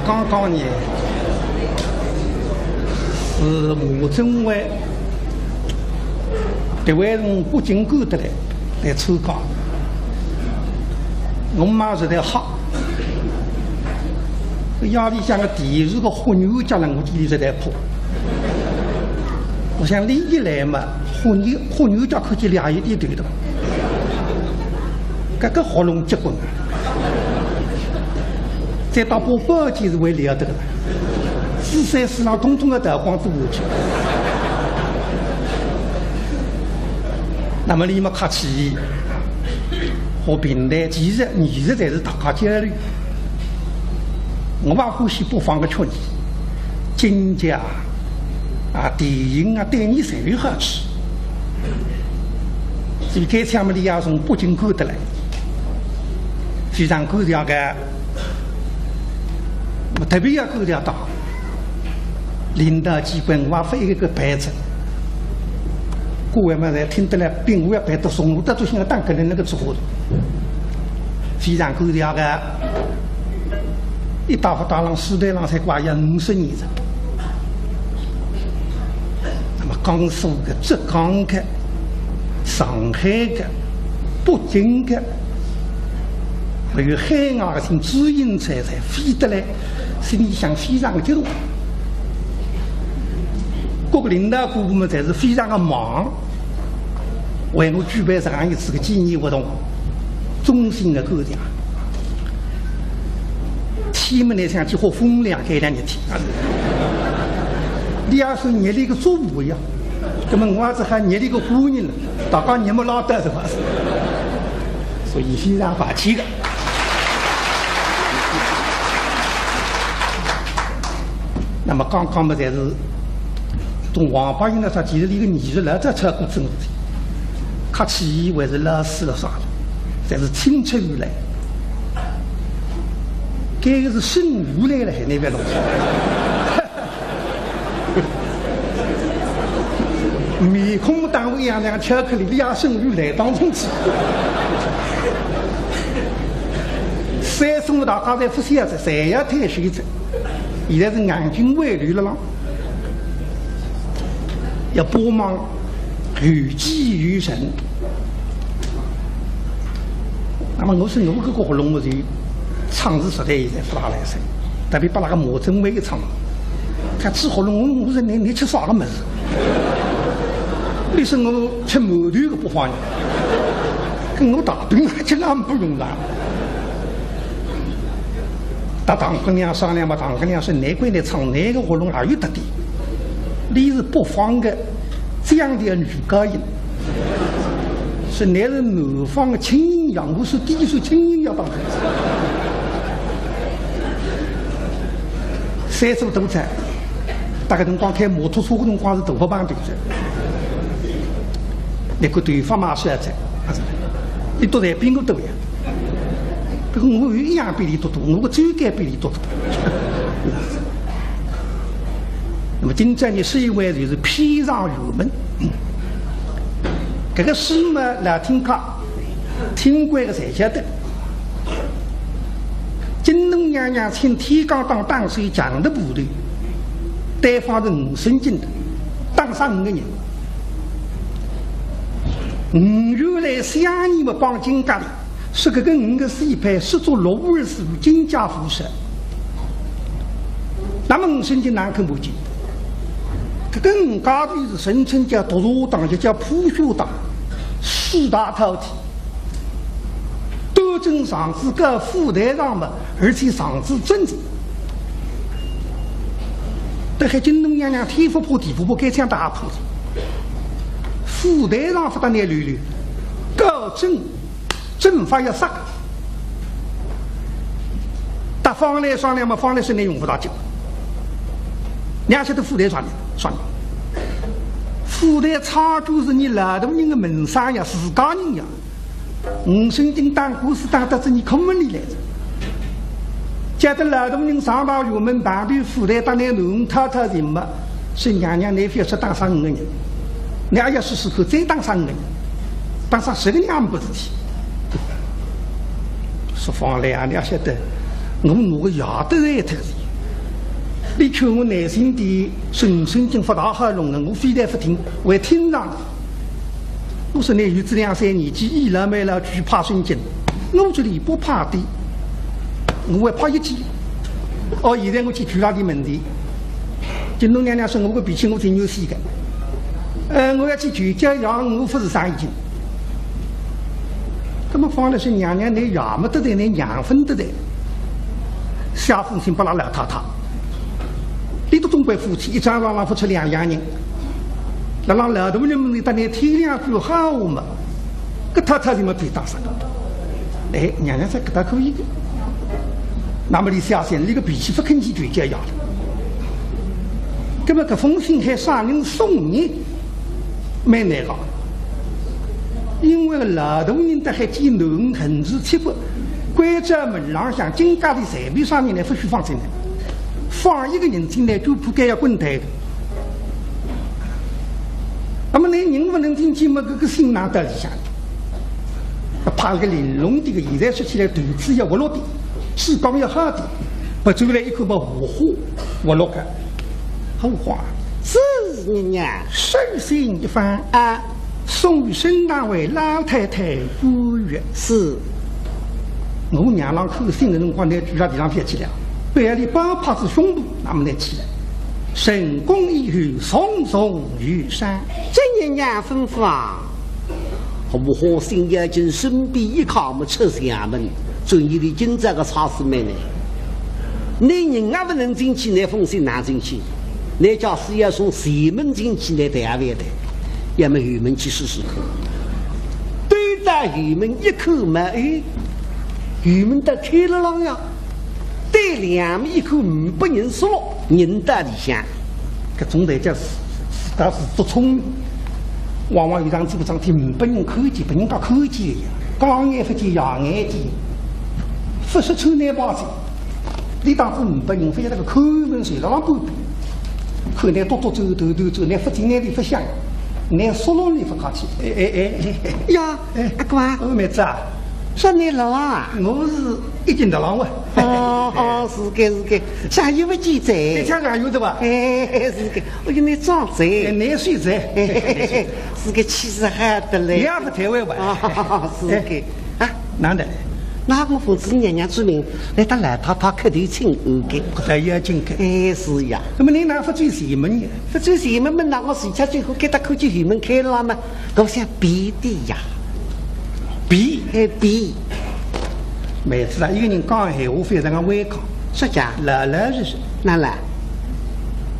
刚刚呢是马政委这位从北京赶得来参加，我妈实在好，压力像个地，如果喝牛家人我这里实在破。我想你一来嘛，喝牛家可就俩一点对的，这个喉咙结棍，再到播报就是为了得了，四三四浪统统的打光子下去。那么你们客气和平台，其实艺术才是大家交流。我把欢喜播放个曲子，金家电影对你谁有好处？所以这次我们要从北京赶得来，非常高调的，我特别要高调到领导机关，我发一个牌子，各位们在听得来，并不要摆到松露的都现在当个人那个做的，非常高调的，一大幅大浪时代浪才挂要50年了。那么江苏的、浙江的、上海的、北京的，还有海外的，从知音才飞得来，心里想非常的激动。各个领导部门才是非常的忙，为我举办这样一次的纪念活动，衷心的高调。天们来想就和风凉开两日天，你要是热力个做不一样，那么我是还热力个欢迎了，大家你们老得是吧？所以非常霸气的。那么刚刚嘛，才是从王八英那说，其实一个艺术老早出过真事体，客气以为是老师了啥的，才是青出于蓝。这个是生如来了，还那边东西，面孔单位样巧克力，你也生如来当中去。三松大家在不晓得，谁要退水者，现在是眼睛外流了啦，要帮忙有机有神。那么我是我这个活动我就。唱是实在现在不大来塞，特别把那个马政委给唱了。看吃好了，我说你吃啥个么子？你说我吃毛头个不放你，跟我大饼吃那不容易。打唐姑娘商量嘛，唐姑娘说哪个来唱哪个活动还有特点，你是北方的这样的女高音，是你是南方的轻音样，我是第一首轻音要当孩子。30多菜，大概辰光开摩托车的辰光是头发帮对着，那个对方嘛说在，你多在比我多呀，这个我有一样比你多，我只有该比你多。那么今天呢，是一位就是披上入门，这个诗嘛，来听课，听过的才晓得。金龙娘娘请天罡当当水强的部队，对方是5升金的，当上5个人。5月来想你们帮金家里，是个跟5个水派是做624金家服饰。那么5升金哪看不见？这个5家的是声称叫独入党，就叫普学党，4大饕餮。斗争上至各副台上嘛，而且上至政治。但还金龙娘娘天不破地不破，该讲打破的。副台上发的那溜溜，高政法要杀。打方来商量嘛，方来是内用不大久。两晓得副台商量，副台差就是你老多人的门生呀，自家人呀。5升金当故事当得着你空门里来着，接着老多人上到院门旁边副台当那农太太人嘛，是娘娘那非要说当上5个人，你也要试试看，再当上5个人，当上10个人也没事体。说方来啊，你要晓得，我个牙都在头里，你求我内心的神经发大好聋了，我非但不听，我还听上。我说你儿子2、3年纪，倚了没了，惧怕神经。我这里不怕的，我还怕一记。哦，现在我去举他的问题。金龙娘娘说我个脾气我挺有戏的。我要去举家让我不是生意经。那么放的是娘娘你衙门得的，你娘分得的。下封信把他老太太。你都中国夫妻一张让付出2样人，那让老多人们的当年体谅句好嘛，个太太怎么对打上？哎，娘娘说给他可以的。那么你相信你个脾气不肯去绝交要了。那么这封信还上人送你，没那个，因为老多人都还见能恨之切不，关在门廊上金家的随便上面来不许放进来，放一个人进来就不该要滚台的。那么那人不能进去嘛，这个新郎在里向，怕个玲珑的个，现在说起来肚子要活络的，气光要好的，不走来一口把五花活络个，好话。是娘娘，首先一番啊，送与沈大为老太太不悦。是，我娘郎口信的辰光，在举上地上撇起来，背里包帕子胸部，那么来起来。神功一语，松松玉山。这娘娘吩咐啊，我好心要进身边一靠么出衙门，专业的今这个超市妹呢，你人也不能进去，那封信拿进去。那家是要从西门进去来台湾的，要么玉门去试试看。对待玉门一口嘛，哎，玉门的开了浪呀，对两面一口不认输了，人在里向。搿种代价是，但是做聪明，往往有张这个张天不人科技，不人家科技一样，刚眼不见牙眼见，不是臭奶包子，你当初不人非要那个口门水上半边。口内多多走走走走，那不进来的不香，那缩落里不客气。呀，阿哥啊，妹子啊，说你老啊？我是一斤的狼哇。哦，是个是个，下有不记载？这天还有的吧？是个，我给你装载。难睡着。是个气势好的嘞。也不台湾吧？是个啊，难的。那我奉旨娘娘之命来到老太太客头请安的，这也进去。是呀。那么你哪不走西门呀？不走西门，那我睡觉最后给他口去西门开了嘛？我想避的呀，避避。妹子啊，一个人讲闲话非常的违抗。说假？老老实实。哪来？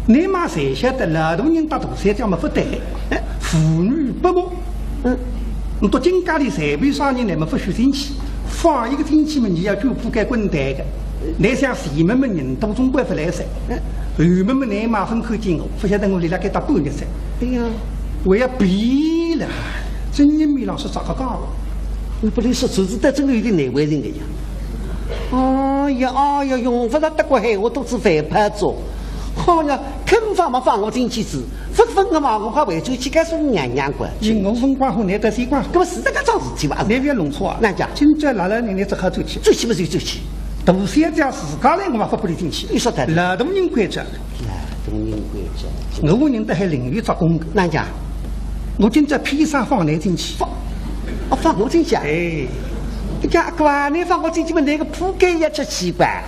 你妈谁晓得老大人打大三叫么不对？妇女不睦。你到金家里随便商人来么不许进去。放一个天气嘛，你要就不该滚蛋的。你想西门们人多，总归不来噻。玉门们你马分口进我，不晓得我离了给他半日噻。哎呀，我要逼了，真人面上是咋个讲了？你不能说厨子的真的有点难为人的呀。哎呀，用不着得过海，我都是反叛做。好呀，肯放嘛放我进去住，不分个嘛我还回去去告诉娘娘管。我分管好，你得谁管？搿么是这个桩事体吧？你不要弄错啊！那讲，今朝老老你只好走去，走去不就走去？大三家自家来，我嘛不你进去。你说的，老大人规则，老大人规则，我人都还领域做工的。那讲，我今朝披上放你进去，放我进去啊！哎，你讲阿哥啊，你放我进去嘛，那个铺盖也出奇怪。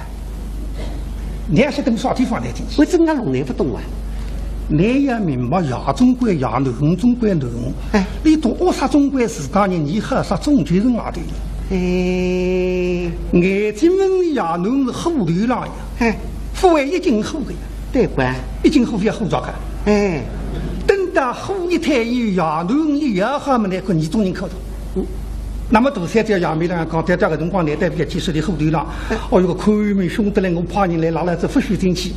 你还是等啥地方来进去？我真个弄来不懂啊！你要明白亚中国亚农，中国农。哎，你读学啥中国自家人，你喝啥中国人外头？哎，眼睛们亚农是虎流浪呀！哎，不为一斤虎的呀！对关，一斤虎要虎着看。哎，等到虎一抬有亚农一摇好么？那个你中人口头。那么大三叫杨梅兰讲，在这个辰光，来代表几十的后头浪，哦哟个看门凶得来，我怕人来拿来这不许进去。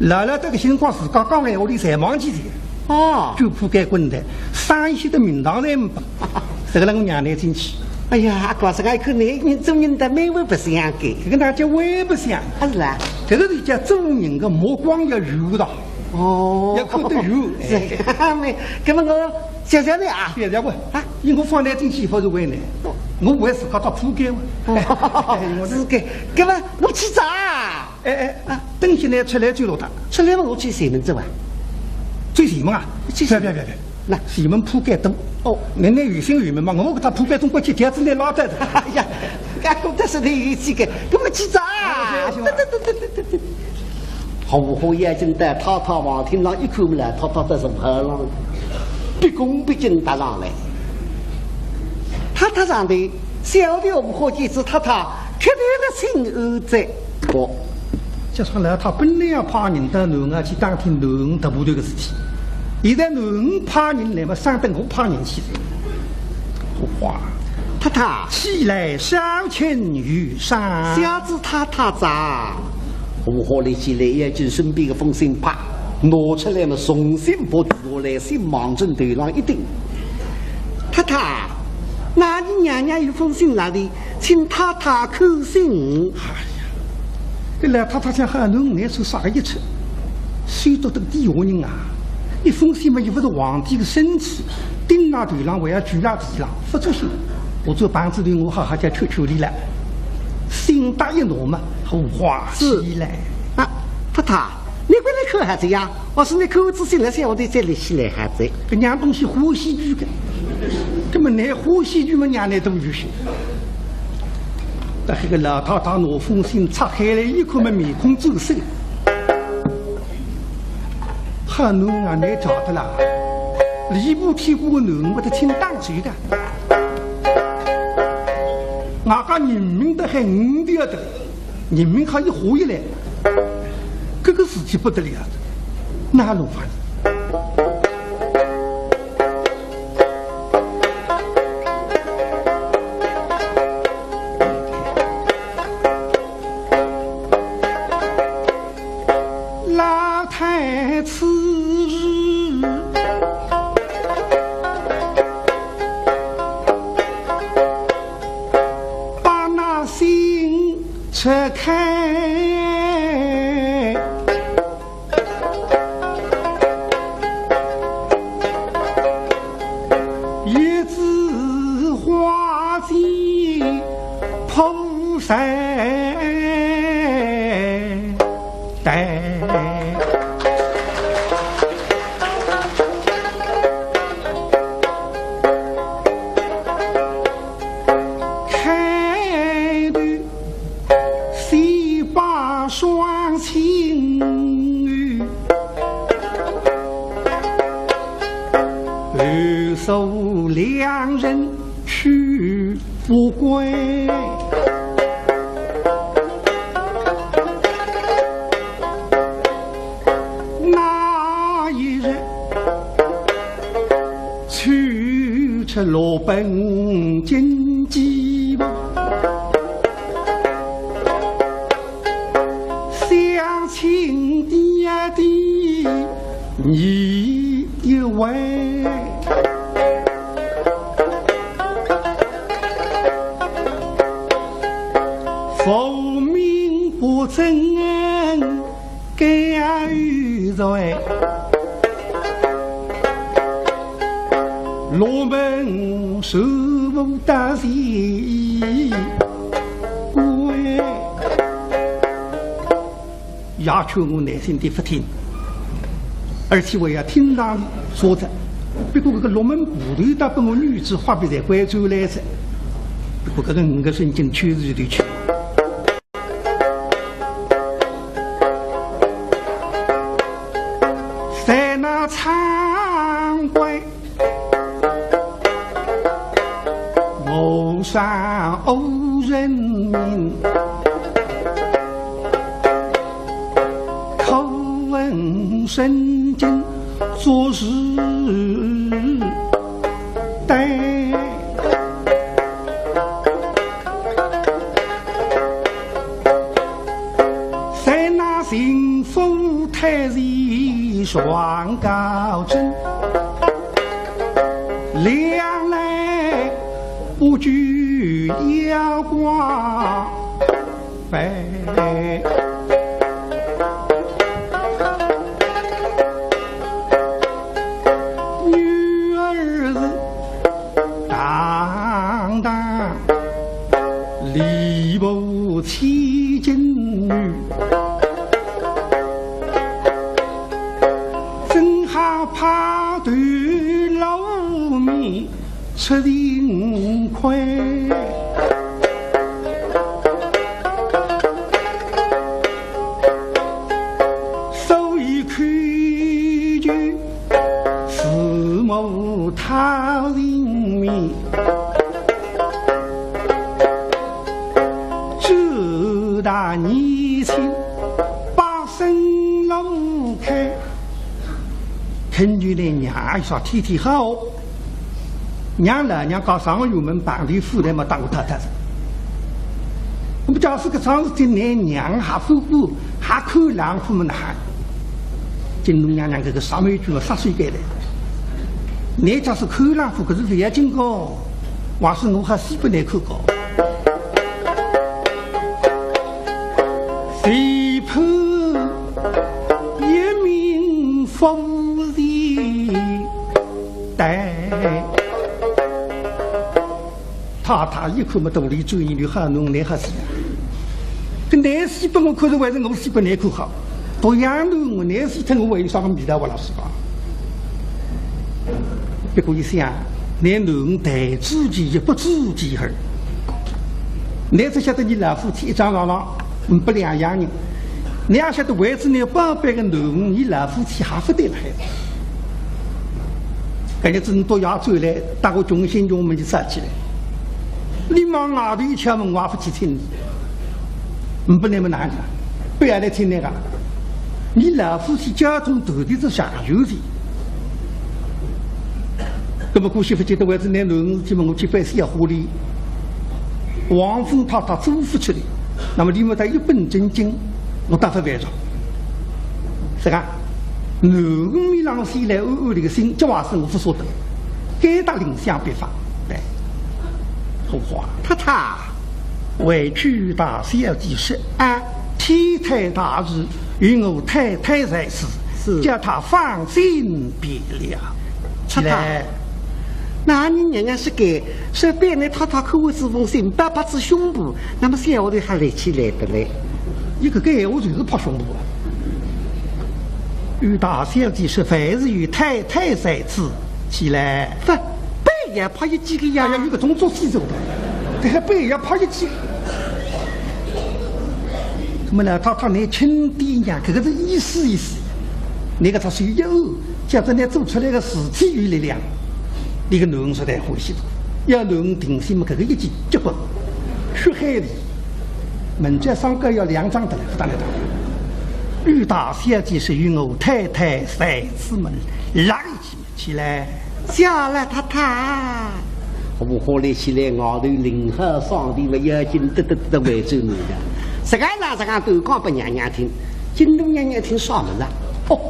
拿了这个情况自家讲闲话里才忘记的。哦，就不该滚的，上一些的名堂人，这个让我娘来进去。哎呀，阿哥，这个一看男人做人的美味不是样的，这个大家way不像。还是啦，这个是叫做人的目光要柔的。哦，要看得柔。是个没，那么我小小的啊，小小不啊，因为我放在进去不是为呢，我为自家到铺盖嘛。是个，那么我去找啊。等下来出来追落他，出来我去前门走啊，追前门啊？别，那前门铺盖灯。哦，你有心有门嘛？我给他铺盖灯过去，条子来拉的。哎呀，干工的是你有几个，给我记账。对。红火眼睛的滔滔望听上一口来，滔滔的是河浪，毕恭毕敬打上来。他上的小的红火机子，他开头的心儿在我。就说来，他本来要派人到南岸去打听南岸特部队的事体，现在南岸派人来嘛，上等我派人去。哇，他起来小情于上，小子他咋？红火里起来也就身边的风信牌拿出来嘛，重新把住来先忙正头上一顶。他，那你娘娘有封信来的，请太太口信。哎呀，这来太想喊侬那时候啥个一出，谁到这个地下人啊？一封信嘛，又不是皇帝的身子，顶那头上还要举那地上，不出信。我做班子的，我好好叫求你了。心大一挪嘛，花起来啊！太太，你回来看孩子呀？我是你口子醒了些，我得再来起来孩子。这娘东西呼吸剧的，根本那呼吸剧嘛，娘来都有些。但这个老太太拿封信拆开来一看嘛，面孔走色。哈侬啊，你晓得啦？礼部天过的男，我得听当谁的？俺家人民的还5点的，人民还一活一来，这个事情不得了的，哪弄法子？老太此日拆开，一枝花间铺塞带。双情侣，二手两人去不归。那一日去吃罗本经济吧。亲爹的你一位，奉命不正该与在，罗门受不得罪归。要求我耐心地不听，而且我要听上说着。不过这个龙门部队他把我女子话别在关州来着，不过这个5个神经确实的去。在那场外，谋杀欧人民。神经做事呆，在那幸福太子双高枕，两来不惧阳光白。礼部千金女，吃定亏。所以看就四目他人面，九大年轻把生路开，肯定来娘一说天天好，娘老娘搞上院门办理妇人嘛当过太太。我们假使个桩事体，你娘还夫妇还看两户么难？金龙娘娘这个啥美句嘛啥水改的？你假使看两户，可是不要紧个，还是我还死不来看个。谁怕一名夫人待？他一口么肚里转一溜哈弄来哈死。这男死不我看着还是我死不难看好。同样的，我男死听我为啥个味道我老实讲。不过一想，连侬待自己也不自己儿。你只晓得你老夫妻一张床上，不两样人。你也晓得为此你八百个侬，你老夫妻还不得了孩子。感觉真多要走来，打个中心中门就杀起来。你往外头一敲门，我不去听你，不那么难看，不要来听那个。你老夫妻交通到底是下游的，那么过媳妇觉得为止那农基本我去办事要花里，王峰他嘱咐出来，那么你们他一本正经，我打发外场，是吧？农米浪西来暗暗的个心，这话是我不说的，该打领相别发，对。后话，太太，为居大小姐说啊，天台大日与我太太在此，是叫他放心别了。太太，那你娘娘是给说别人太太口味是封信，爸爸指胸部，那么小的还来起来的嘞？一个给我就是怕胸部。与大小姐说，凡是与太太在此，起来。不。也怕有几个呀？有个动作记住的，这还背也怕有几个。怎么呢？他那亲爹呀，这个是意思意思。那个他是有，叫着呢做出来个实体与力量，那个农时代欢喜的。要农定心嘛，这个一记结棍，血海里，门家上个要2张的来，不当得当。与大小姐是与我太太在此门，拉起来。下来，太太，我喝来起来，外头林河上地了，要紧得为州你的。这个哪这个都讲给娘娘听，金东娘娘听啥么子？哦，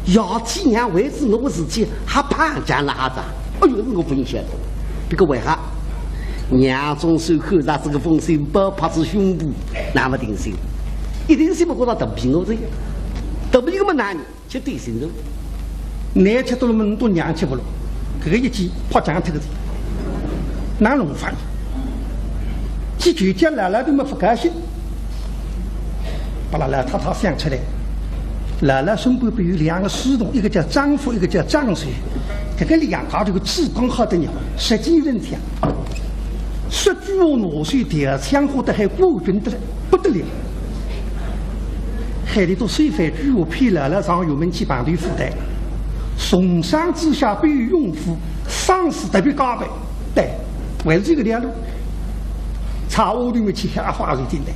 要几娘为止我自己还怕讲哪子？哎呦，我不晓得。这个为啥？娘中手口那这个风声不怕是胸部，那么定心，一定是不过到头皮我这，头皮个么男人就对心中，男吃多了么多娘吃不了。这个一记怕讲这个字，哪能翻译？几句讲来了都没不高兴，把姥姥他想出来，姥姥身边不有2个师童，一个叫张福，一个叫张水，这个2个这个志刚好的鸟，实际人讲，说句我拿水调枪火的还过军的了，不得了。海里头水翻句我骗姥姥上有门去办队负担。崇尚之下必有用夫，丧事特别高倍。对，为了这个两路，茶屋里面去瞎话水进来。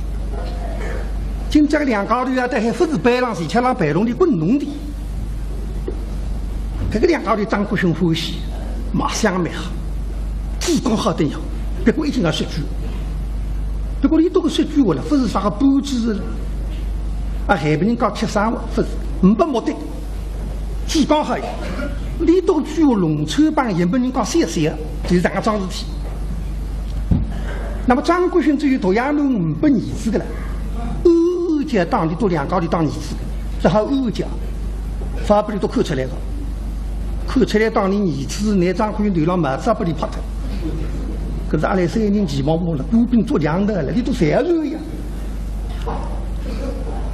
今这个2高头啊，还不是白浪水，却让白龙的滚农的。这个2高头张国雄欢喜，马上蛮好，志刚好的样，不过一定要说句。不过你多个说句话了，不是啥个布置了。啊，海边人讲吃啥话，不是500目的。几刚好，你都据我龙川帮人本人讲谢谢，就是这样桩事体。那么张国勋至于大洋路500儿子的了，欧家当地都2高的当儿子，只好欧家，法不里都看出来了，看出来当你儿子那张国勋流浪马子不里拍的，可是阿来3人期望我了，步兵做粮的了，你都谁要热呀？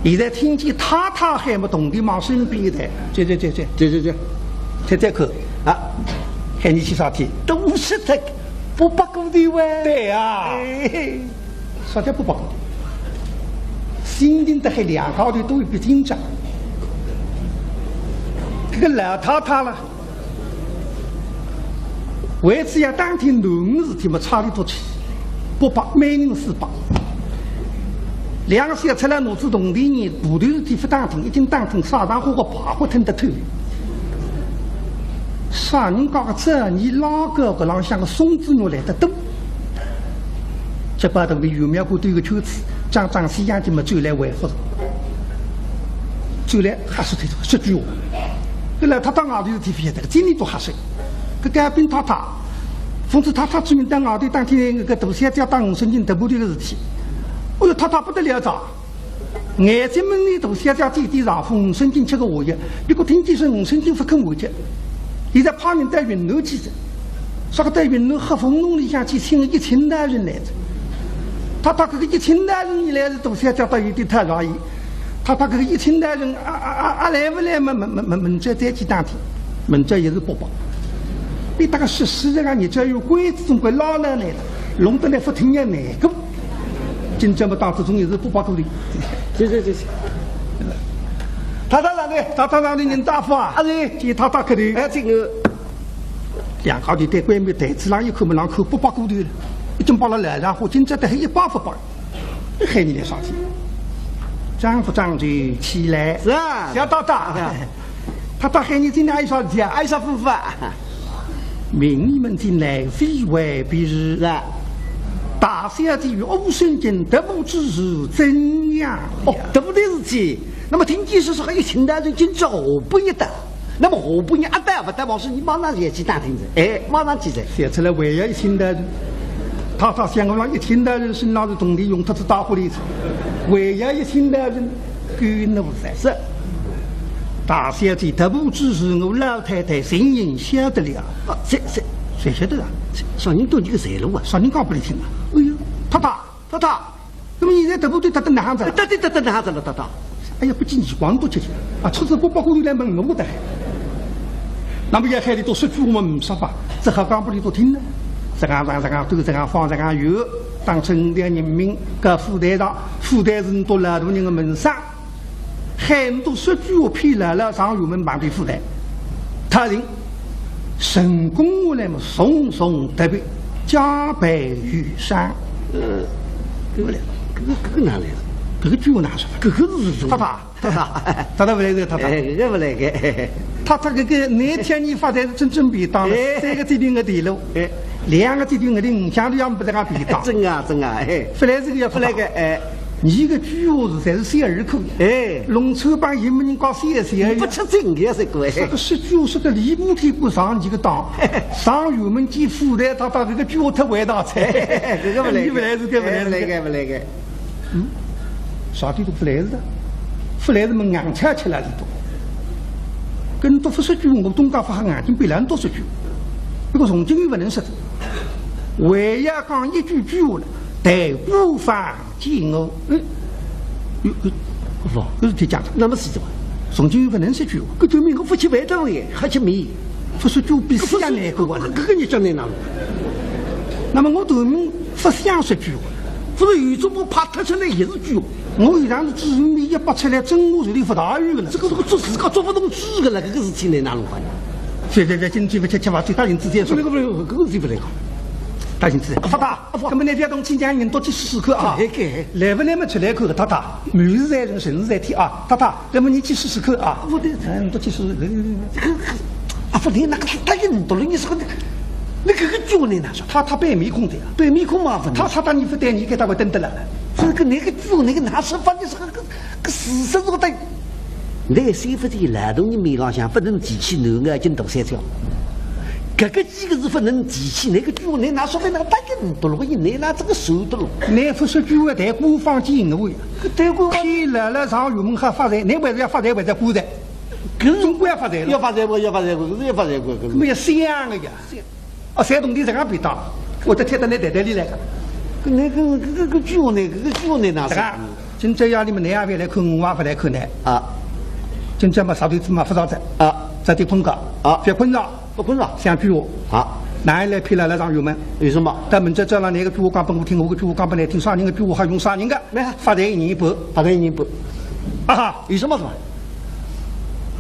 现在听见太太还没动地往身边的，这，再看啊，喊你去啥天？都是他不八股的哇。对啊，啥叫不八股的？心情的还两高的都有个紧张。这个老太太了，为此要当天农事体嘛，差里多去，不把每人400。两个小出来脑子动的人，部队事体不当听，已经当听沙场火个爬火听得透。啥人讲个这你哪个浪向个松子肉来得多？这把头的有苗部队个圈子，张西洋就么走来维护着，走来还是说句话。后来他到外头事体不晓得，今年都还是，个改变太大，讽刺他专门到外头当天那个大小姐当50斤特部队个事体。哎呦，他不得了着！眼睛们里头小姐弟弟上风50斤吃个活药，如果听见说50斤不肯活药，现在派人到云南去着，说个到云南黑风洞里向去请1000多人来着。他这个1000多人一来是大小姐到有点太容易，他这个1000多人来不来嘛？门这再去当天，门这也是不保。你这个14人啊，你这有鬼子总归老来了，弄得来不听也难过。今朝么当初总也是不把鼓励。对。他让的人答复啊！啊对，见他客头。哎，这个两高的对官面台子上一口门上口不把鼓励了，已经把了来然后今朝的还100不把，你喊你来啥子？张副长就起来。是啊，小大大，他喊你今天爱啥子啊？爱啥夫妇啊？民女们进来，非为必日。是啊。大小姐与欧顺金得不知是怎样？哦，对不对？事情。那么听见是说还有1000多人进河北一带，那么河北人一带不带往事，你马上也去打听着。哎，马上去着。写出来还要1000多人，他想我让1000多人身上是动力用他是打火的子，还要1000多人够努噻。是。大小姐得不知是我老太太心人晓得了。啊，谁晓得啊？啥人都这个谁了啊？啥人讲不来听啊？哎呦，太太，那么现在特部队他哪样子了？得哪样子了？太太。哎呀，不仅你光多吃啊，出事不把锅里来问我的。那么也海里多说句我们不说吧，这还讲不里多听呢。这样都这样放这样有，当成的人民跟副队长、副队人都老多人的门上，很多说句话骗了上油门旁的副队，他人。成功我来嘛，送特别加倍于山。对不了，这个哪来了？这个句我哪说？这个是他不来这个他。这个不来个。他这个那天你发财是真便当了，3个地点的地路，2个地点的5箱都要不这个便当。真啊哎，不来这个要不来个哎。你个句话是才是12口，哎，农村帮有没人搞3不吃真的是个。这个10句说的离不开不上几个当，上油门见副队，他这个句话特伟大才，这个不来，你不来是不来个，啥地都不来是的，不来是么硬吃起来的多，跟多说句我东家发眼睛比人多说句，不过从今又不能说的，为要讲一句话了。待不放见我，这是听讲的。那么是的，从今不能说句话。这证明我不吃饭的耶，还吃米，不说句比思想难过我了。这个你讲的哪？那么我对面不想说句话，不是有种我怕他出来也是句话。我现在是只有你一拔出来，真我这里不大语了。这个做自个做不动句个了，这个事情来哪能办？这今天不吃饭，最大人之间说。这个不来，这个是不来个。大兄弟，太太，那么那边东青江人多去试试看啊！来不来嘛出来看，太太，满是在人，神是在天啊！太太，那么你去试试看啊！我的人多去试试。啊，不对，那个他人多了，你说那个脚呢？那说他白面孔的呀，白面孔麻烦。他当你不带你给他会等得了。这个那个脚那个拿手法就是个事实我的。那媳妇的劳动人民好像不能提起男眼睛大三角。这个几个是不能提起那个脚，你拿说明那个大人多了，你拿这个手多了。你不说句话，带官方见我呀？带官方骗了上油门还发财，你为啥要发财？为啥股财？中国要发财了。要发财不？要发财不？要发财不？没有想的呀。哦，山东的这样别当，我都贴到你袋袋里来个。那个脚呢？这个脚呢？拿啥？今朝夜里面你也回来看，我也回来看呢。啊。今朝嘛啥都子嘛不着子。啊。这得碰个。啊。别碰着。不困了。想句话好，哪来骗来了上油门？有什么？但门这叫让哪个句话讲给我听，我个句话讲不来听，杀人的句话还用杀人的？没发财一年一半，发财一年半。啊哈，有什么是吧？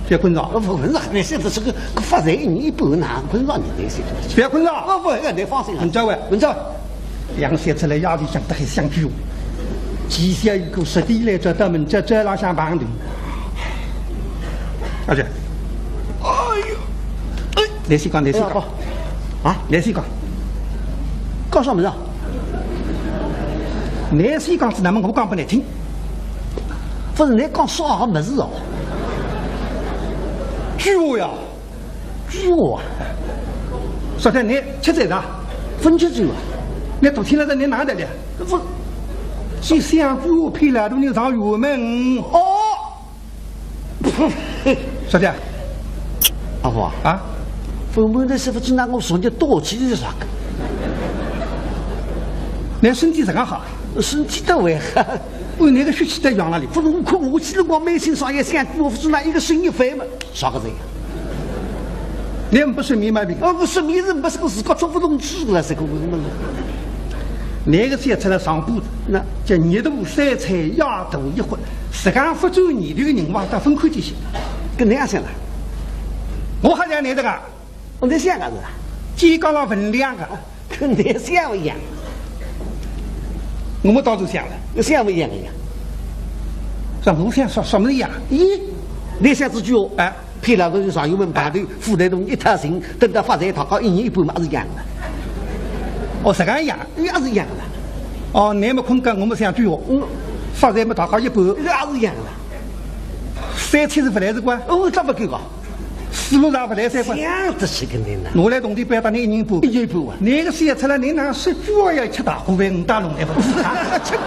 别困扰，不困扰，那现在这个发财一年一半，哪困扰你那些？别困扰，不，你放心啊。文章喂，文章，两写出来压力想得很像句话，记下一个实地来做，到门这老想帮的。而且，哎呦，哎，联系讲，啊，联系讲，搞什么呀？联系讲是那么我讲不来听，不是你讲啥好么子哦？句话呀，句话，昨天你吃这个，分吃酒啊？你昨天那个你哪来的？不，是想句话骗来的你上油门哦。昨天，阿婆啊，分门的师傅只拿我说你多气是啥个？你身体怎样好？身体的为何？为那个血气在养那里？不是我看我去了，我每天上夜想我不是拿一个生意费嘛？啥个这样？你们不是明白病？不是明人不是个自个做不动去了，这个为什么？那个写出来上步子，那叫热度三菜压肚一荤，时间不走你这个人往到分开这些，跟那样想了。我还想你这个，我在想个是，鸡缸了分两个，跟那想一样。我们到处想了，跟想不一样的呀？让我想说什么一样？咦，你想自己哦？哎，骗了个上油门排队，副队东一塌行，等到发财一套高，一年一半嘛是一样的。哦，是这样，也是一样的。哦，你们困觉，我们想句话，发财没大高一半，也是一样的。3000是不来是关？哦，这不够个。40上不来3关。想得起跟你呢。我来동地搬到你1年半。1年半啊！那个写出来，你拿10句话要吃大锅饭，5大笼来不？吃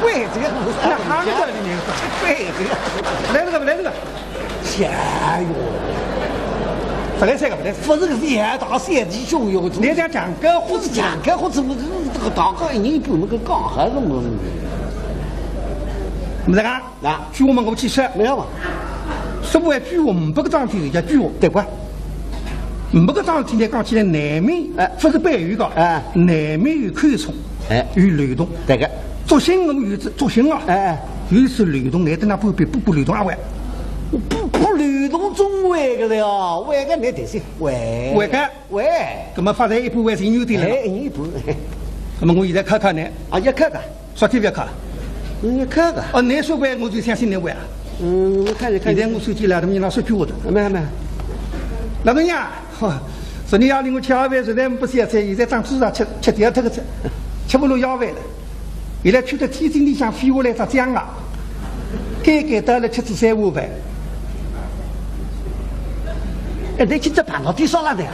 贵这个，那还没得你吃贵这个。来这个不来这个？哎呦！不来3个不来。不是个2大3级汹涌，你讲讲个或者讲个或者我这个大高1年半那个讲还是么？没这个？啊，句话嘛我去说，没有嘛？15句话500个章节叫句话，对吧？500个章节呢讲起来难免，不是白语个，难免有扩充，有流动。对个，作新我们有作新啊，有时流动来的那不流动啊喂。不流动中为个了，为个你得是为个为，那么发财一半为谁牛的了？一半。那么我现在看看呢？啊，要看看，昨天不要看了。你看看。哦，你说为我就相信你为啊。我看一看。现在我手机来，他们你拿10句话的。没。老板娘，昨天夜里我吃晚饭，实在不想吃，现在长猪上吃第二天个菜，吃不落夜饭了。现在去到天津里向飞下来只姜啊，该到了吃吃3碗饭。哎，你今朝碰到地上了的呀？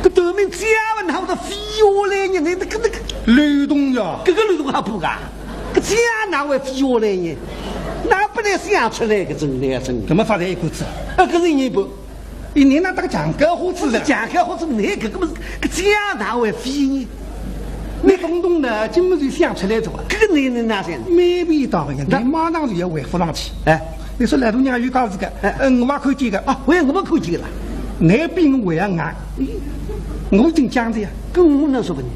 这对面姜嘛，哪会得飞下来呢？那个流动呀，这个流动还不噶？这姜哪会飞下来呢？哪不能想出来个真的真？怎么发财一口子？这是1年半。一年那个讲高货子的，讲高货子，那个么个姜哪会飞呢？你懂的，今么就想出来做了。这个你哪想？没味道的呀，你马上就要回复上去。哎。你说来头娘有讲这个，我还看见个啊，我也我们看见了，那比我还要硬，我已经讲的呀，跟我能说不呢？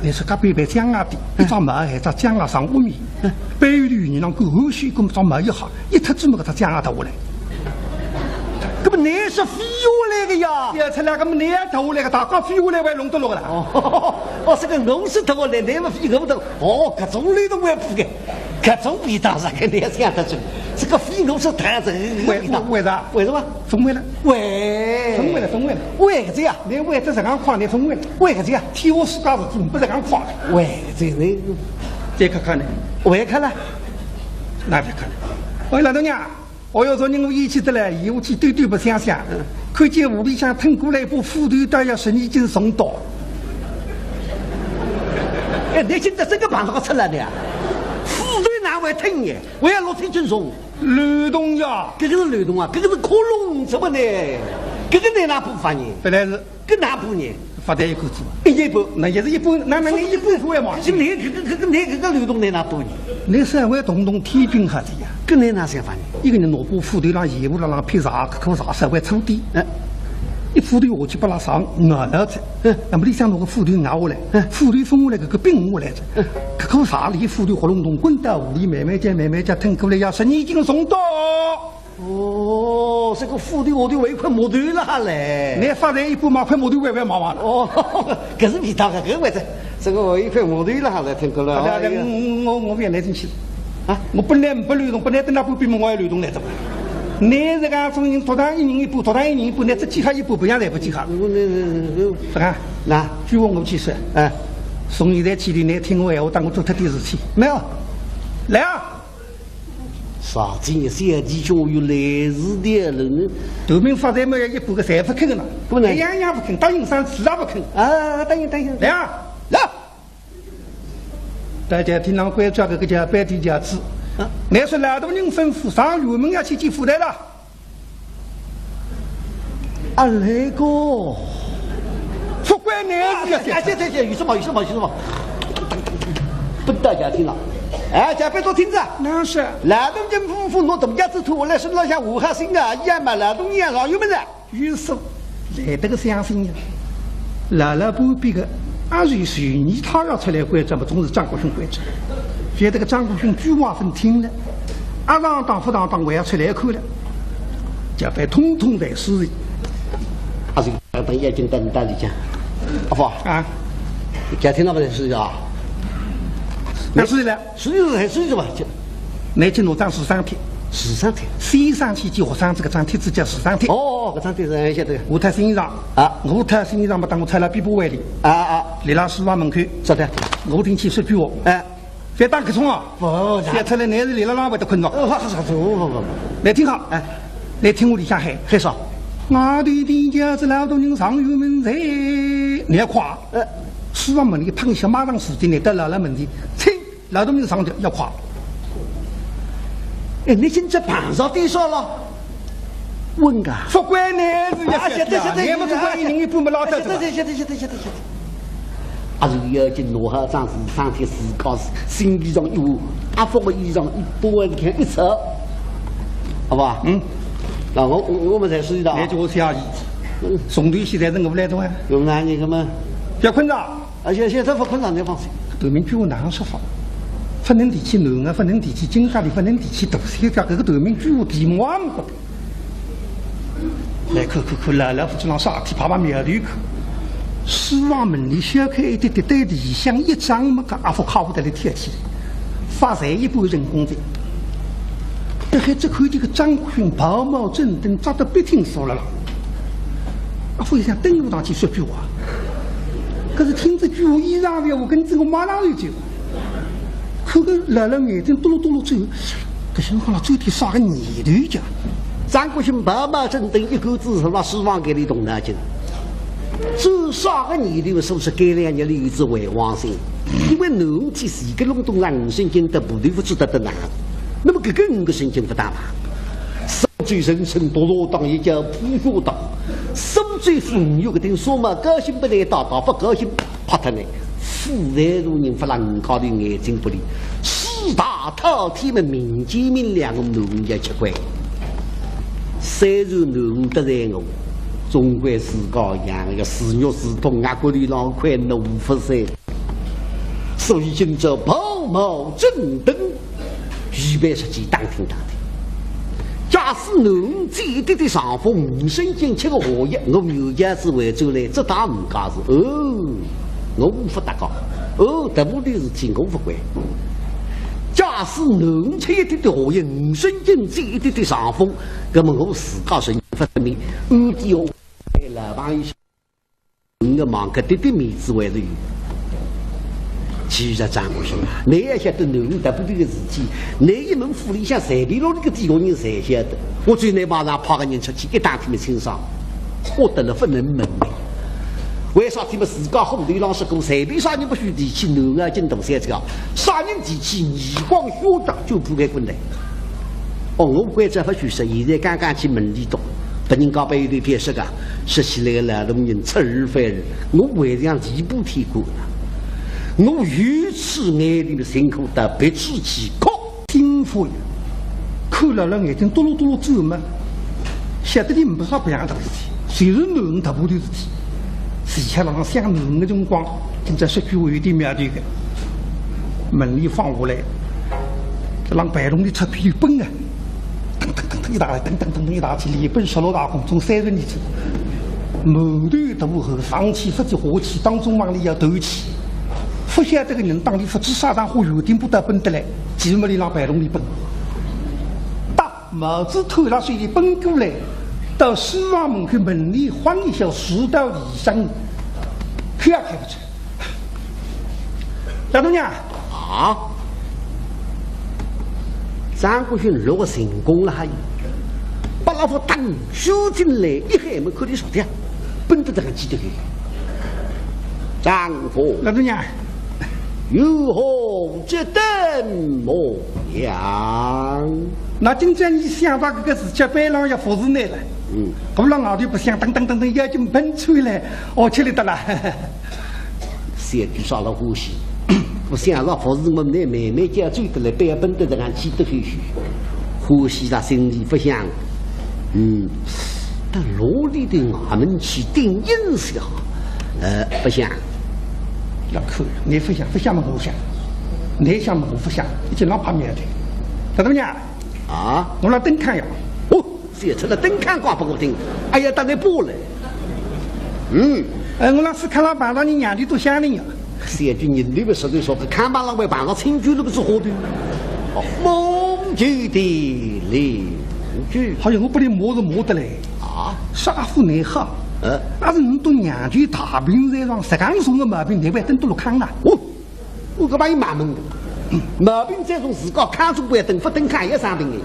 你说隔壁姜啊的，一张毛还张姜啊上屋面，白玉的鱼让狗后续跟张毛一好，一特这么个他姜啊投下来，这不你是飞下来的呀？要出来个么你也投下来个，大家飞下来还弄得落了。哦，这个我是投下来，你们飞我不投。哦，各种类都我不给，各种味道是跟你想得准。这个飞我是太子，为啥？为什么？分为了，分为了，为个这样？你为这样夸你分为了，为个这样？替我自家是准不这样夸的。为这你再看看呢？我也看了，哪边看了？喂，老头娘，我要说你我一起的来，以后去对不相想，看见屋里向腾过来一部副队都要是你已经送到。哎，你现在这个碰到出来的呀？副队哪会腾呢？我要落天军送。流动呀，这个是流动啊，这个是克隆什么呢？这个你哪不发呢？本来是跟哪不呢？发财一口子，一半，那也是一半，那你一半不会嘛？你这个流动你哪不呢？你社会动天兵还是呀？跟你哪想法呢？一个人拿部副队让业务让匹啥可啥社会场地，一斧头下去把他上咬了子，那么你想那个斧头咬下来，斧头分下来，个并下来着，这口茶里斧头活隆咚滚到屋里，慢慢加吞过来，要12斤送到。哦，这个斧头我的尾快磨断了嘞！你发财一把马快磨头歪麻麻了。哦，可是皮大个个位置，这个我一块磨断了哈来吞过来。我不要来进去啊！我本来不流动，本来等那不比嘛，我要流动来着。你这个中人脱单一人一步，脱单一人一步，你只记下一步，不想来不记下。是吧？那据我去说，从现在起的你听我闲话，当我做特点事体。没有，来啊！啥子你小弟兄有来日的人，头名发财么要一步个3不肯了，不能样不肯，答应上4不肯啊！答应，来啊，来！大家听上关注这个叫白地家子，你说老多人吩咐上院门要去见副台了。啊，那个，不管你这，有什么？不大家听了。哎，家别多听着。那是劳动人夫妇弄东家子头，我来说老像武汉新啊一样嘛，劳动一样上有么子？于是来这个相信呀，老不比个20你他要出来关注嘛，总是张国雄关注。觉得这个张国雄句话分听了，让当不当我要出来看了，就被统统在死里。是等眼睛等里讲，阿婆啊，家听到没得事啊？那是了，是吧？那就拿张13贴，13贴，写上去就学生这个张贴纸叫13贴。哦，这张贴纸晓得。我他身上我他身上嘛，当我拆了笔包外里立到书房门口。是的，我听去说句话，别打瞌冲啊！写出来你是立了哪位的困着？来听好，来听我里向喊啥？我的地家是劳动人上有门在，你要夸。书房门里碰小马上时间来到老门里，请劳动人上的要夸。你现在板上地上了？问个？不管你是要晓得，你们不管人一步没拉到。晓得。是要进罗哈张13天思考新衣裳有阿福的衣裳一波你看一扯，好吧？那我们才知道。那就我下意，送队现在人我不来动啊？有哪你干嘛？不要困着。现在不困着，你放心。对面据我哪样说法？不能提起南啊，不能提起金家里，不能提起大山家，这个对面据我地毛不得。来看，老夫子让啥体爬苗头去。书房门里小开一点点，对里向一张么个阿福靠不得来贴起来，发财一半人工的。这还只看这个张国雄跑毛正灯扎得别听说了。阿福一想登路上去说句话，可是听这句话依然不要，我跟这个马上就走。可个老眼睛嘟噜嘟噜走，这想好了昨天耍个泥头家。张国雄跑毛正灯一口字是把书房给你动脑筋。这啥个泥头是不是给2年的有子为王心？因为农体是一个隆咚让5神经的部队不知道的难。那么这个5个神经不大嘛？生最人生多罗当一叫普学当，生最妇女有个定说嘛，高兴不来打不高兴怕他呢。富财如人不能考虑眼睛不利，四大饕餮们民间明亮农业吃亏，虽然农得在我。中国自高阳一个私肉私通外国的老块农不噻，所以今朝跑毛正灯预备设计当听。假使农这一点的上风5神经7个活跃，我有家是为州来这大5家是我无法达高得不的事情我不管。假使农吃一点的活跃5神经这一点的上风，那么我自家神发明5点哦。老朋友，我忙个点面子为了有。其实张国雄啊，你也晓得农得不对的事情，你一门府里向随便落那个地方人谁晓得？我最近马上派个人出去，一打听没清爽，我得了不能门。为啥他们自家红队老师讲，随便啥人不许提起农啊进东山这个，啥人提起逆光学长就不该滚来。我关这不许说，现在刚刚去门里读。别人讲背对别说个，说起来劳动人出尔反尔，我为这样一步提过呢。我如此眼里的辛苦的别出其高，幸福呀！看了眼睛嘟噜嘟噜走嘛，晓得你不少不样的事体，虽然男大部头事体，时刻让想男的辰光，正在社区会有点面对的。门里放下来，让白龙的车皮奔啊，噔噔噔噔一大来，噔噔噔噔一大起，连奔16大空中30里处，满头大后上气发起火气，当中往里要斗气。不晓得个人当地不知啥上火有点不得奔得来，几没里让白龙里奔。大帽子偷了水里奔过来，到希望门口门里晃一下，输到地上，开也开不出。老东娘啊，张国勋如果成功了，还把老夫当修进来，一海门口里说的，奔得这个记得去。张夫，老东娘。如何这等模样？那今朝你想到这个事情，白狼要服侍你了。不然外头不想，噔噔噔噔，眼睛喷出来，我起来得了。三句少了呼吸，不想让服侍我们慢慢讲追得来，白奔得这样记得很虚。呼吸他心里不想，但罗里的俺们去定音下，不想。要可你不想嘛我想，你想嘛我不想，已经老怕面对。老东娘啊，我来灯看呀。哦，写出了灯看挂不我听，哎呀，当然不了。我那是看老板让你娘的都想你呀。三句你那边说的说，看把老外板上清酒那个是何的？梦剧的邻居，好像我不能摸着摸得来啊，杀父难好。那是你都娘舅大病在上，实刚送个毛病，难怪等到了康了。我个把你骂门的，毛病在从自个看出不要等不等看也生病的。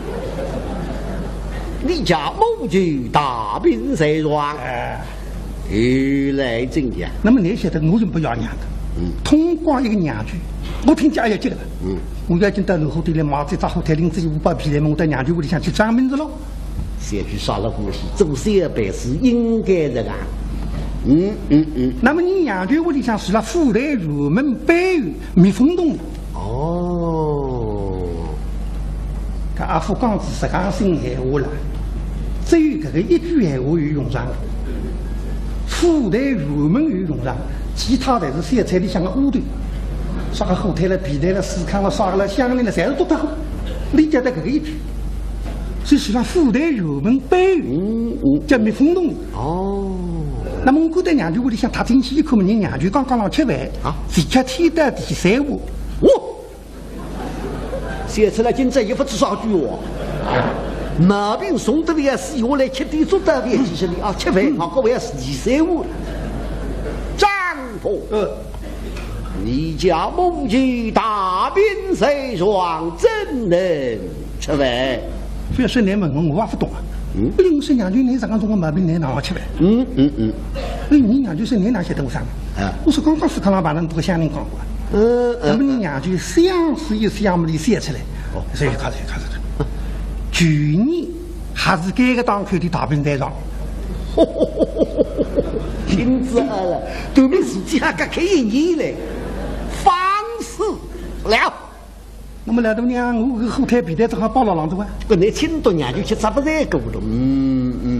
你家某舅大病在上，原来真假。那么你晓得我就不要娘的，通过一个娘舅，我听讲要紧了。我要紧到楼后头来买这张后台领自己500皮来，我到娘舅屋里向去转名字喽。三句杀了呼吸，做事办事应该这样。那么你娘舅屋里向是了富来入门北域蜜蜂洞。哦，这阿福刚子实讲心闲话了，只有这个一句闲话有用上的，富来入门有用上，其他的是三菜里向的乌头，啥个后台了、皮台了、思康了、啥个了、香菱了，侪是都得好，理解的这个一句。所以实际上富来入门北域叫蜜蜂洞。哦，那么我过在娘舅屋里向，他进去一看嘛，人娘舅刚刚上吃饭啊，直接天到第3户。写出来今朝一不知少句哦，毛病送得了死下来7点钟到饭几十里啊，吃饭好，各位是第3户。张婆，你家母亲大病在床，怎能吃饭？不要说你问我也不懂啊。不因我说娘舅你啥个种个毛病，你哪好吃饭？你娘舅说你哪晓得我啥呢？我说刚刚是看老板人不个乡邻讲过。那么你娘舅想是一想么里写出来，所以看着。去年还是这个档口的大病在床。听子了，对面自己还敢开一年嘞，放肆了。那么老大娘，我个后台皮带正好包了浪头啊！跟你亲多娘就去咋不在过了？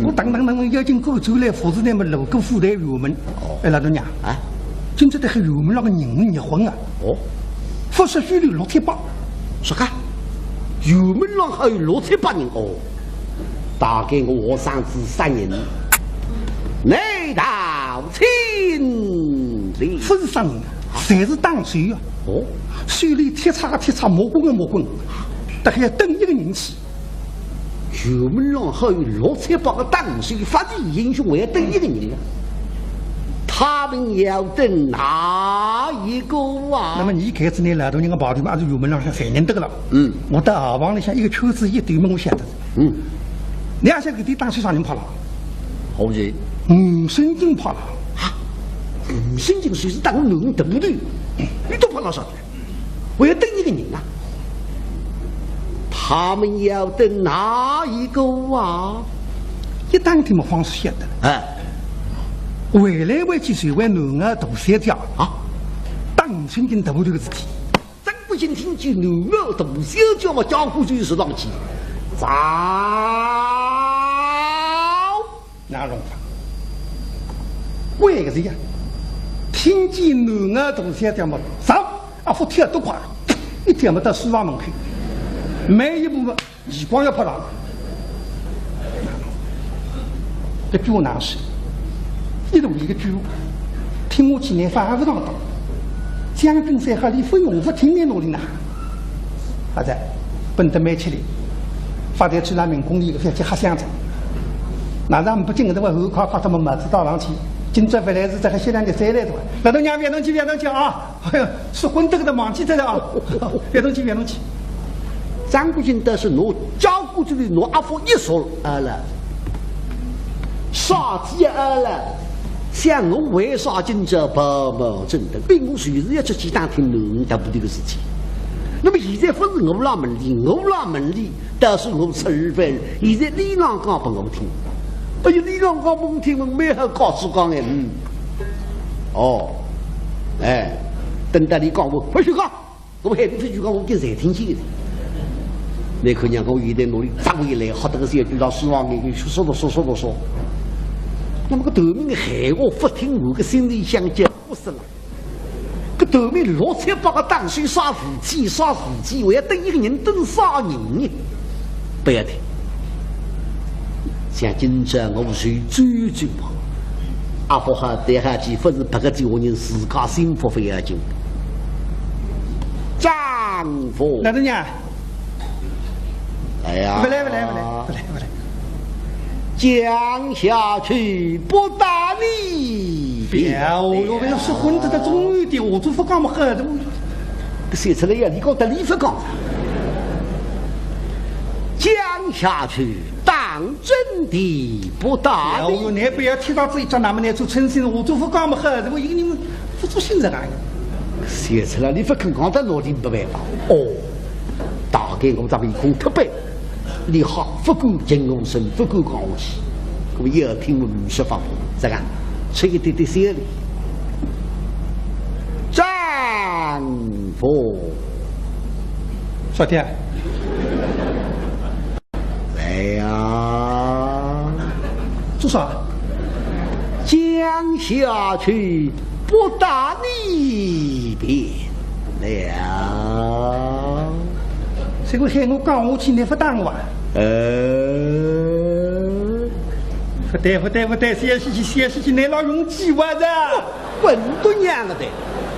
我等，要进过走来，扶持他们路过富台入门。老大娘啊，今朝在和入门那个人结婚啊！不是拘留678。说看，入门上还有678人哦。大概我上次3人，内道亲礼，不是商人，侪是当水啊！手里铁叉，磨棍，大概要等一个人去。入门上还有678个当水发地英雄，还要等一个人啊！他们要等哪一个啊？那么你开始呢，老多人个跑腿嘛，是入门上向3人得个了。我到后房里向一个圈子一对门，我晓得。你也想给你当水上人跑了？好人5神经跑了啊！5神经谁是当人对不对？你都跑了啥子？我要等一个人啊！他们要等哪一个啊？一当天没方式晓得了。回来回去谁为男儿大三条啊？当神经对不对个事体？真不信听见男儿大三条嘛，江湖就是浪去。早，哪弄法？怪个是呀，听见男儿同学这么上，阿夫跳多快，一天没到书房门口，每一步嘛，耳光要拍上。这句话难说，一路一个句话，听我去年反而不当当。将军山和李夫用不听的努力呢，好在本得买起来，发展出来民工里个飞机黑箱子。那咱不进的话，后靠他们么子到上去，今朝回来是这个西凉的3来多，那都让别动去啊！哎呀，说混这个都忘记这了啊！别动去。张国军倒是拿交过去的拿阿福一说了，杀鸡了，像我为啥今朝包包正的，并我随时要出去打听农大部队的事情。那么现在不是我拉门里倒是我吃饭，现在李郎讲给我听。哎呀，李郎讲不听，我没好告诉讲哎，等到你讲我回去讲，我还不回去讲，我跟谁听见的？那可娘我现在努力抓回来，好多个小队长希望你说。那么个头面的海我不听我的心里想讲不是了。个头面678个当水杀夫妻，我要等一个人等杀人呢，不要听。像今朝我是最怕，阿不好带下去，不是白个这个人自家幸福非要紧。丈夫，哪能呀？哎呀，不来，讲下去不打理。别哦，我要是混的终于的，我做不干么好的。写出来呀，你搞得理不讲。讲下去，当真的不打理。你不要提到自己叫那么来做诚心，我做不干么好的，我一个人不做心人啊。写出来，你不肯讲的逻辑不办法。大概我这边空特别。你好，不管金龙生，不管讲下去，我要听我们说法，这个吹一点点小的。丈夫，说的，来呀，做啥？讲下去不打你便了。这个喊我讲下去，你不打我啊？不对，写事情，你老用计划的。混多娘了的，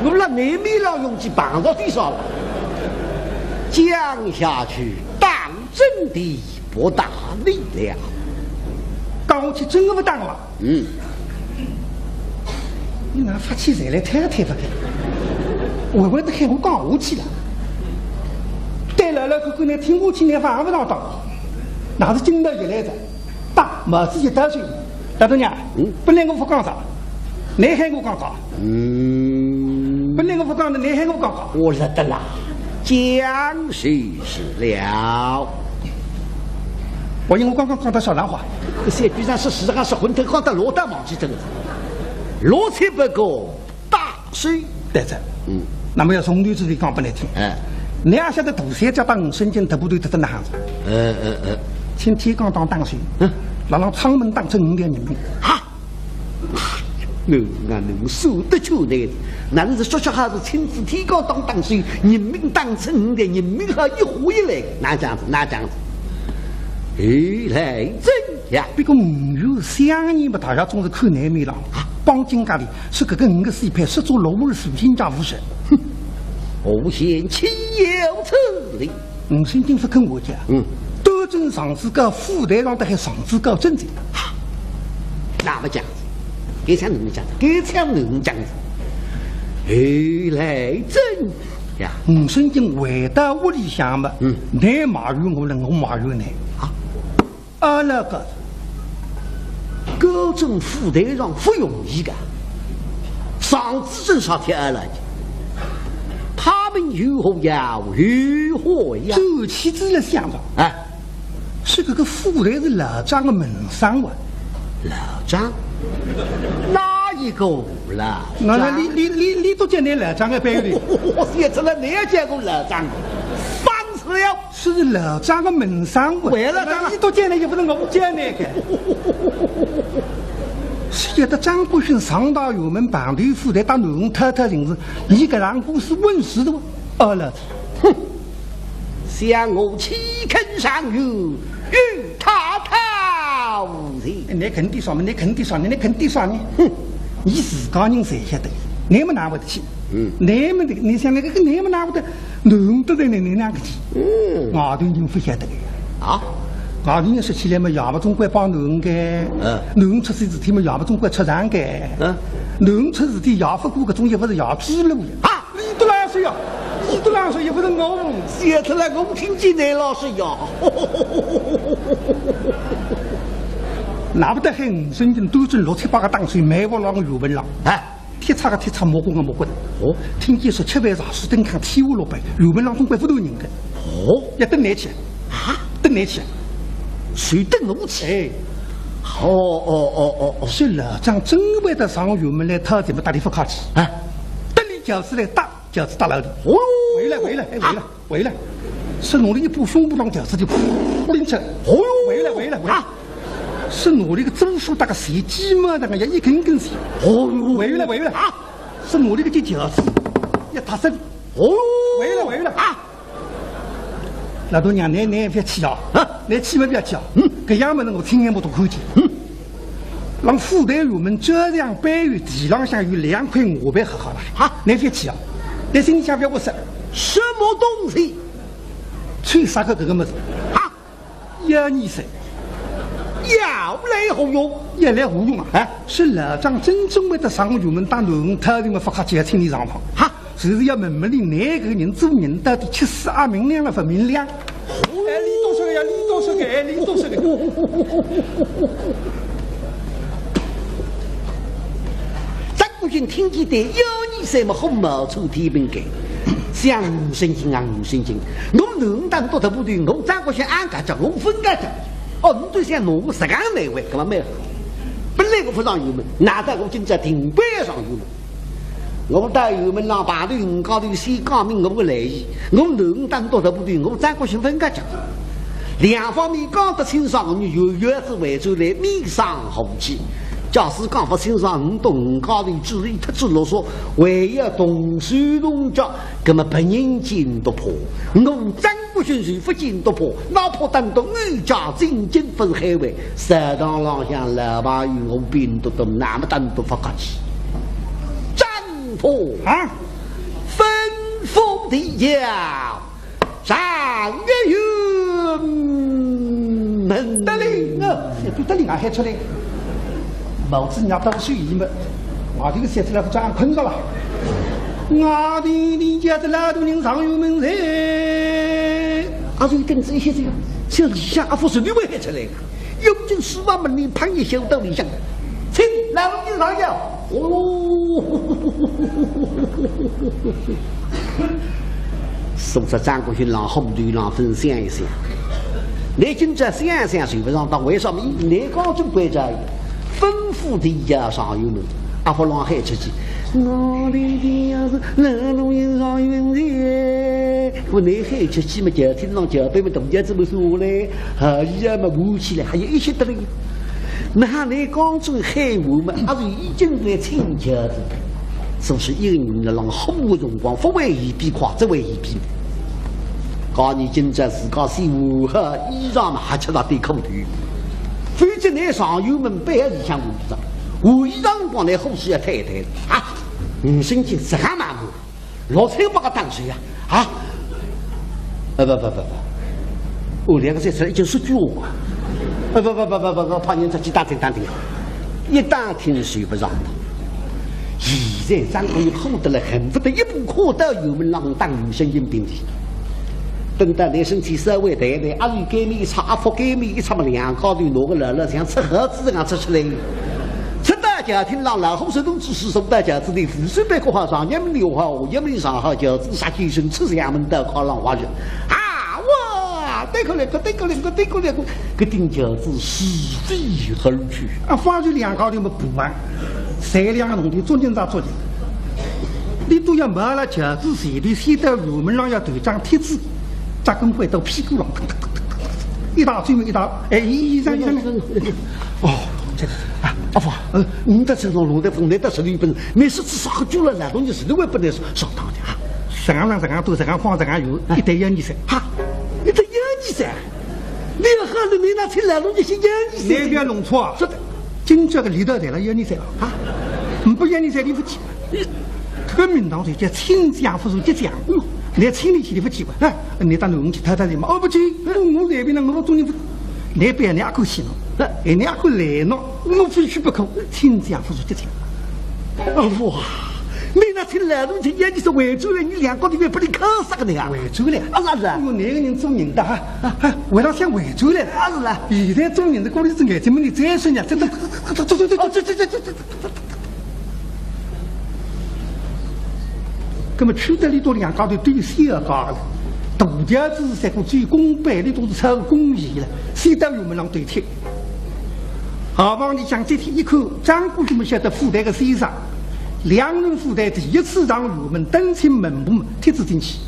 我那妹妹老用计绑到地上了。讲下去，当真的不打理了。讲下去真的不打我。你拿发起财来太不开，我会得喊我讲下去了。对了，哥你听我去，你反而不当当，那是今朝一来的，打没自己打水。大头娘，本来我不讲啥，你喊我讲啥？本来我不讲的，你喊我讲啥？我认得啦，讲谁是了？我因为我刚讲到小兰花，这山居然是实上是混头讲的罗大忘记这个，罗才不过大水。对着，那么要从头至尾讲不来听。你也晓得大山家当5升斤特部队得哪样子？请天刚当当水，让仓门当成5条人命。哈，能说得出来的，那是说孩子亲自天刚当水，人命当成5条人命好一回来，哪这样子？原来这样。别个5月2年嘛，大家总是看南面了。帮金家里是这个5个水派，是做罗尔属性家务事。我嫌岂有此理！5升金不跟我讲，斗争上至高，副队长的还上至高真正。那么讲，给像能讲，给像能讲。原来真呀！5升金回到屋里向嘛，你骂怨我了，我骂怨你。阿拉个各种副队长不容易的，上至正上天了。他们如何呀？周期子了想着，是个副队是老张的门生哇。老张？哪一个老张？你都见你老张的背里。我写出来，你也见过老张。烦死了！是老张的门生哇。为了张，你都见了，也不能我见那个。是有的张国勋上到衙门办队副队到农太太人士，你个让故事问世的哇！二老子，哼！想我岂肯上游，与他讨钱？你肯定说嘛？你肯定说你，你肯定说你，哼！你自家人谁晓得？你们拿不得起？你们的，你想那个你们拿不得，弄得在你两个去？外头人不晓得的呀！啊！外头人说起来嘛，也不总归帮侬个，侬出事体嘛，也不总归出场个，侬出事体也不过个总也不是也披露呀！啊！你都哪说呀？你都哪说也不是我，写出来我听见那老师呀！拿不得很，孙经都准6、7、8个当水，买不浪个语文了，哎。铁叉个铁叉，蘑菇个蘑菇的。哦，听见说7万茶水登看天下落白，语文浪总归不多人的。哦，要登来去啊，登来去，谁登我去？哎，哦，是老张真为的上语文来，他怎么打地不客气？啊，登里教室来打，教室打老的。哦，回来，是努力一步胸部让教室就呼拎起来。哦，回来。是努力个政府打个谁鸡嘛？那个要一根根谁？哦，回来啊！是努力个这教室要打身。哦，回来啊！老多娘，你别气啊！你气嘛不要气啊！这样么子我听见我都看见。让副队员们这样背于地浪向有2块5倍好了。啊！你别气啊！你心里想不要我说什么东西？吹啥个这个么子？啊！要你说。要来何用？要来何用啊？哎，是老张真正为的上衙门打农他人的发卡节请你上访，哈，就是要问问你哪个人做人到底吃死啊明亮了不明亮？哎，你多说个呀，你多说个，你多说个。张国军听见的有你什么红毛出天门给？像吴神经啊，吴神经，我农当多的部队，我张国军安家叫我分家叫。哦，你就想弄个10个内位，干嘛没有？本来我不上油门，哪得我今朝停不上油门？我到油门上排队，高头先讲明我的来意。我能当多少部队，我张国兴分个讲。2方面讲得清爽，你有月子为主来面上红旗。假使讲不清爽，你东高头注意特指啰嗦，唯有东水东脚，那么本人见都破。我张国兴是不见都破，哪怕等到女家真金分海外，食堂浪向老爸与我边都那么等都不客气。张婆啊，吩咐的要上个云门得嘞，不得嘞，俺还出来。毛子人家到水里面，我这个写出来不这样困着了。我的家是老多人上有门噻。啊，这个跟这些这个，像李想阿福是你会出来的，有进书房门里攀一小道理想，请老人上药。哦，送出张国兴让红队让分享一下。你今朝想一想，睡不上当，为什么你刚准备着？吩咐的要上油门，阿福浪海出去。我的天是老路人上油门我那海出去嘛，就听上脚背嘛，大家这么说嘞，还呀嘛舞起来，还有一些的嘞。那你刚做海舞嘛，还是已经在请脚子，是不是一个人让红的荣光，不为一笔夸，只为一笔。告你今朝自家洗舞和衣裳嘛，还吃到对口头。反正那上油门背后里向我不知道，我一张光那后续要太太啊，你身体10个麻木，老菜把个当水呀啊！不，我2个在这已经说句话，不，怕人出去打听，一打听睡不着的。现在张国勇厚得了，恨不得一步跨到油门上当女生阴兵的。等到你身体稍微抬抬，阿瑞改面一插，阿福改面一插嘛，2高头拿个乐像吃盒子这样吃出来。吃到家庭让老后手动指示送到家子里，富水白国花上，1门6号，1门上号，饺子杀鸡生吃2门到靠浪花去。啊哇！对过来个，个顶饺子是非而去。啊，发觉2高头么补完，3两个农地中间咋做的？你都要买了饺子，谁的先到油门上要头张贴纸。扎根回到屁股上，一打最后一打，哎，一上，哦，这个啊，阿父，你的身上弄得风来的是日本，没事至少喝酒了，那东西是另外不能上当的啊。这样多，这样放，这样油，一袋1、2噻。哈，一袋1、2噻。你要喝了，你拿起来东西是1、2噻。那边弄错，是的，今朝个里头来了1、2噻啊，不1、2噻你不起。这个名堂叫清江不如浙江，你清理起你不起吧？你到农去太太的嘛？不去，我这边呢，我中间不，那边2口气了，2口来了，我非去不可。清江不如浙江。哇，你那听来东西1、2是惠州人，你2个里面不能靠啥个的呀？惠州人啊，啥子？我那个人做人的哈，为了想惠州来，啥子啦？现在做人的过来是眼睛么？你再说呢？真的，这。那么去得里多2高头对谁高了？大家子3个最公办的都是超公益了，谁都有我们让对贴。好帮你讲这天一口，张国雄们晓得附带个身上，2人附带第一次让我们登进门部贴纸进去，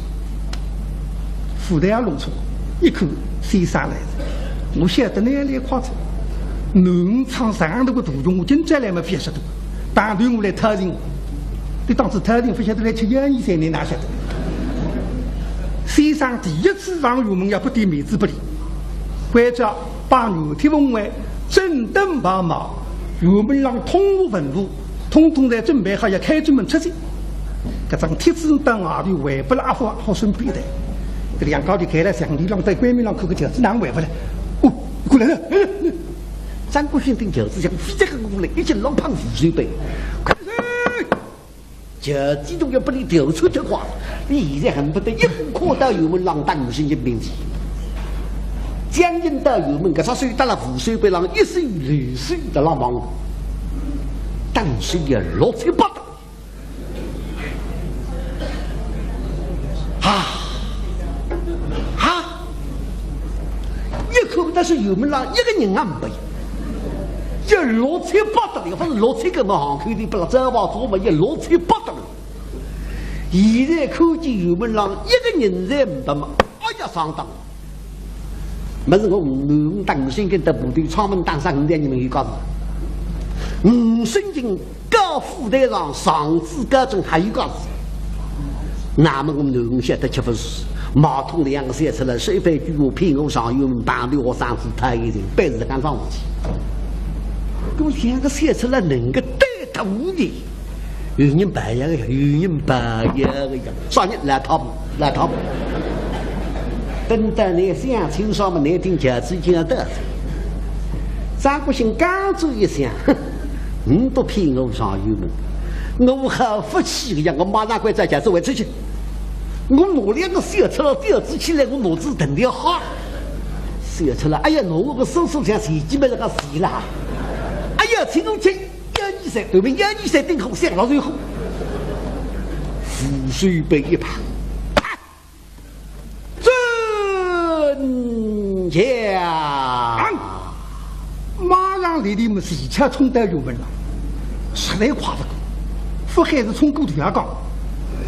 附带也弄错，一口身上来的，我晓得那来夸张，农场上头个途中，我今朝来嘛不晓得，当对我来偷人。你当时特定不晓得来吃1、2、3年哪晓得？身上第一次让我们要不点面子不理，或者把牛铁文外正灯把马，我们让通路文路，统统在准备好要开门出去。这张贴纸当外头还不拉发好顺便的，这2高的开了墙里让在关面上扣个饺子难回不来。哦，过来了，张国兴等饺子像飞这个过来，一起老胖湖水杯。这几种要把你丢出的话，你现在恨不得一步跨到油门浪当心一面前。将近到油门，给他水到了湖水杯上，一水流水的浪忙，当时也落七八道。一口但是油门上一个人也没有。这落七八道的，反正落七个嘛行口的，不了走吧走吧，也落七八道。现在科技油门上一个人在没嘛，哎呀上当。没是我5当先跟的部队窗门当上5代你们有告诉我，5升进高副队上上至高中还有告诉那么我们农晓得7分4马桶2个3出来，水费据我骗我上油门帮的我3次太一人背着干上武器。我2个3出来能够带他无敌，有人白呀个，有人白呀个呀，啥人来他不来他不。等到你想清爽嘛，你听饺子就要得。张国兴刚走一想，你都骗我上油门，我好福气个呀！我马上快在饺子回出去。我拿2个小车吊子起来，我脑子疼得好。小车了，哎呀，我个手像谁基本上个死了。哎呀，请我去1、2、3，对面1、2、3顶好响了最后，湖水杯一旁。呀！马上离里面4车冲到油门了，实在夸不过。腹还是冲过头要讲，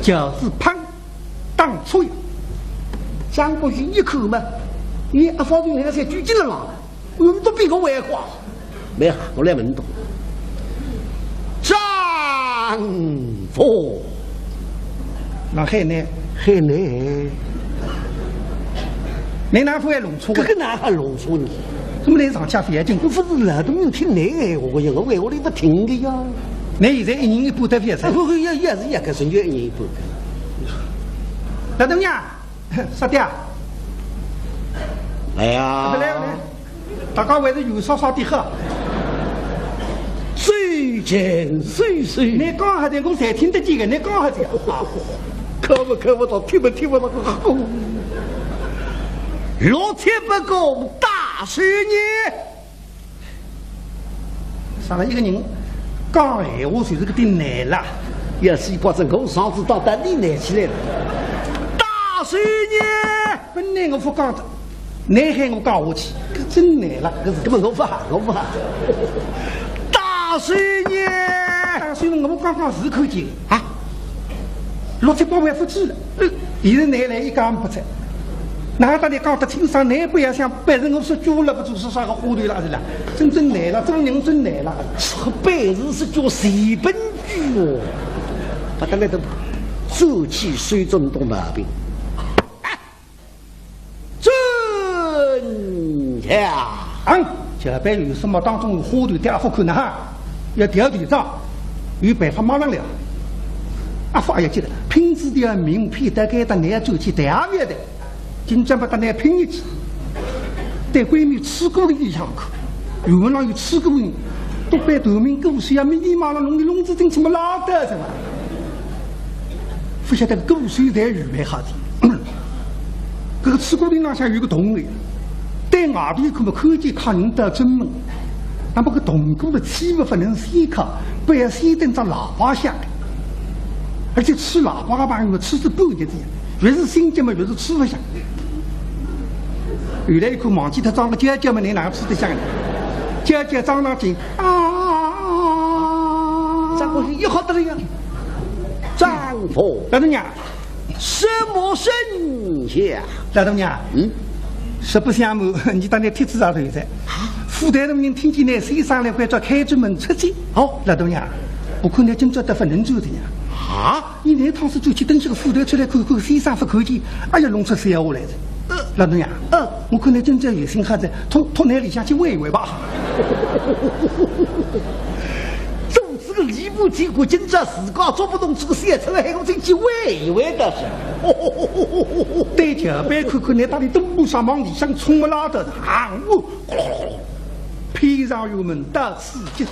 就是砰当吹。张国兴一口嘛，你阿方军那个才举进了嘛，我们都比我还夸。没好，我来问懂。战佛，那海南，你哪副还弄错？这个哪还弄错呢？怎么来上下飞进？我不是老东人听你我呀，我里不听的呀。你现在1人1半得飞噻？不也是一个孙就1人1半。老东家，啥的？来呀！来，大家还是有稍稍的喝。水前水，你讲下的我才听得见个，你讲下的。看不到，听不到。6千不公大水年，上了一个人讲闲话就是个顶难了，要是把这我上次到等你难起来了。大水年，本来我不讲的，你喊我讲下去，可真难了。可是根本我不喊。大水年，大水年，我刚刚是口见啊，6、7、8万不记了。现在拿来一讲不出。哪大你讲得听上，你不要想别人我说脚了不就是啥个糊涂了是啦？真来了，真人真来了，这辈子是叫谁本句哦？把他那都走起水准懂毛病。真强！这边有什么当中有糊涂点不可能哈？要调队长，有办法马上了。阿发也记得，平时的名片大概到南走去单位的，今朝把他那拼一起，带闺蜜吃过的里向去，有人有吃过人，都被头名故事呀，密密麻麻弄的笼子进去么拉的什么？不晓得故事在预备好的，这个吃过的那下有个洞的，在外边可么看见看人的真门，那么个洞过的气不能吸靠，不要吸等着喇叭响的。而且吃喇叭吧，因为吃是半截子，越是新鲜嘛，越是吃不香。原来一口忘记他长个姐姐嘛，你哪吃得香呢？姐姐长那紧啊！张国兴一好得了呀！张婆，老东娘，什么神仙？老东娘，实不相瞒，你当那帖子上头有在。府台的人听见那谁上来会叫开出门出去。好，老东娘，我看你今朝得不能走的呀。你那趟是就去等些个副队出来看看，先生不看见，哎呀，弄出笑话来的。老东娘，我看你真正有心还在，拖那里向去喂一喂吧。总之个礼部结果今朝自家做不动这个事，出来还用进去喂一喂的是。对脚背看看，你到底东部上往里向冲不拉的，昂呜，披上油门到此结束。